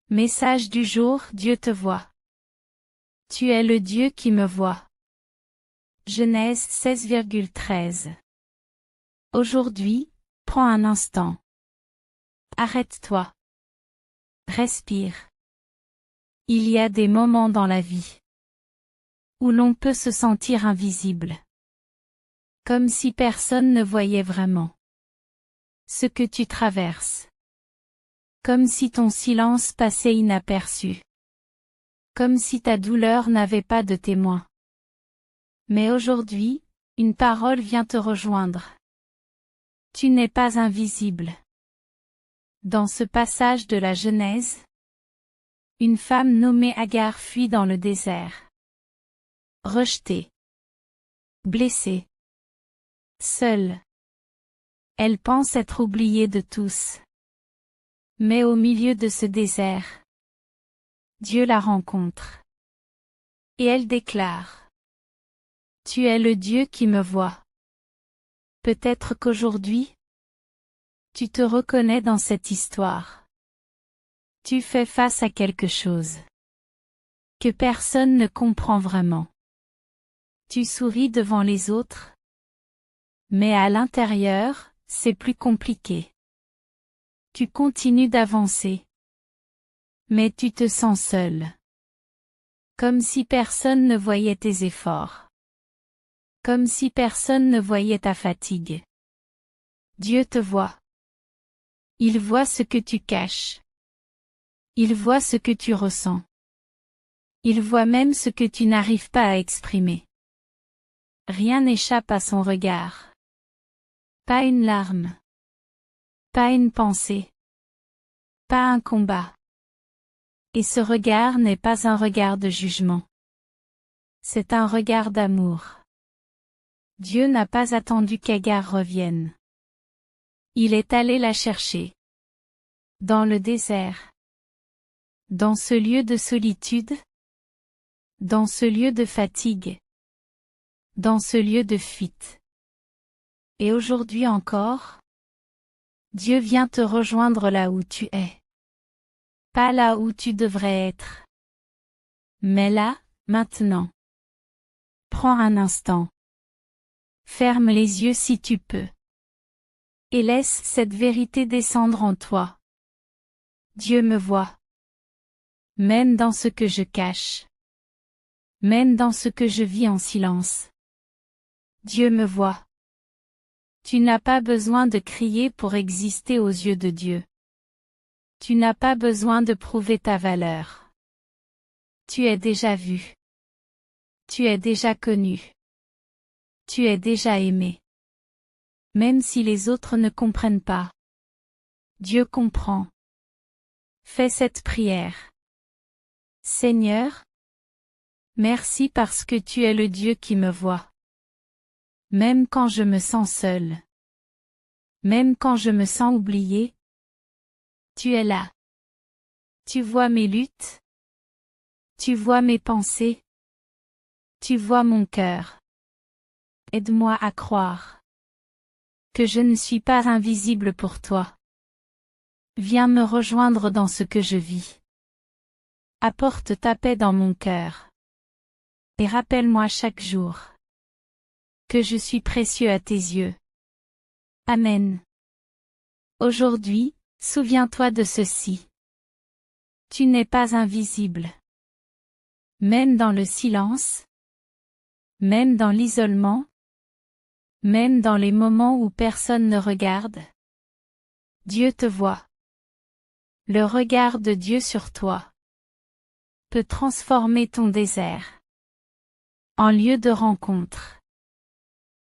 Message du jour, Dieu te voit. Tu es le Dieu qui me voit. Genèse 16,13. Aujourd'hui, prends un instant. Arrête-toi. Respire. Il y a des moments dans la vie où l'on peut se sentir invisible. Comme si personne ne voyait vraiment ce que tu traverses. Comme si ton silence passait inaperçu. Comme si ta douleur n'avait pas de témoin. Mais aujourd'hui, une parole vient te rejoindre. Tu n'es pas invisible. Dans ce passage de la Genèse, une femme nommée Agar fuit dans le désert. Rejetée. Blessée. Seule. Elle pense être oubliée de tous. Mais au milieu de ce désert, Dieu la rencontre. Et elle déclare: Tu es le Dieu qui me voit. Peut-être qu'aujourd'hui, tu te reconnais dans cette histoire. Tu fais face à quelque chose que personne ne comprend vraiment. Tu souris devant les autres, mais à l'intérieur, c'est plus compliqué. Tu continues d'avancer, mais tu te sens seul. Comme si personne ne voyait tes efforts. Comme si personne ne voyait ta fatigue. Dieu te voit. Il voit ce que tu caches. Il voit ce que tu ressens. Il voit même ce que tu n'arrives pas à exprimer. Rien n'échappe à son regard. Pas une larme. Pas une pensée. Pas un combat. Et ce regard n'est pas un regard de jugement. C'est un regard d'amour. Dieu n'a pas attendu qu'Agar revienne. Il est allé la chercher. Dans le désert. Dans ce lieu de solitude. Dans ce lieu de fatigue. Dans ce lieu de fuite. Et aujourd'hui encore, Dieu vient te rejoindre là où tu es. Pas là où tu devrais être. Mais là, maintenant. Prends un instant. Ferme les yeux si tu peux. Et laisse cette vérité descendre en toi. Dieu me voit. Même dans ce que je cache. Même dans ce que je vis en silence. Dieu me voit. Tu n'as pas besoin de crier pour exister aux yeux de Dieu. Tu n'as pas besoin de prouver ta valeur. Tu es déjà vu. Tu es déjà connu. Tu es déjà aimé. Même si les autres ne comprennent pas. Dieu comprend. Fais cette prière. Seigneur, merci parce que tu es le Dieu qui me voit. Même quand je me sens seul. Même quand je me sens oublié. Tu es là. Tu vois mes luttes. Tu vois mes pensées. Tu vois mon cœur. Aide-moi à croire que je ne suis pas invisible pour toi. Viens me rejoindre dans ce que je vis. Apporte ta paix dans mon cœur. Et rappelle-moi chaque jour que je suis précieux à tes yeux. Amen. Aujourd'hui, souviens-toi de ceci. Tu n'es pas invisible. Même dans le silence. Même dans l'isolement. Même dans les moments où personne ne regarde. Dieu te voit. Le regard de Dieu sur toi peut transformer ton désert en lieu de rencontre.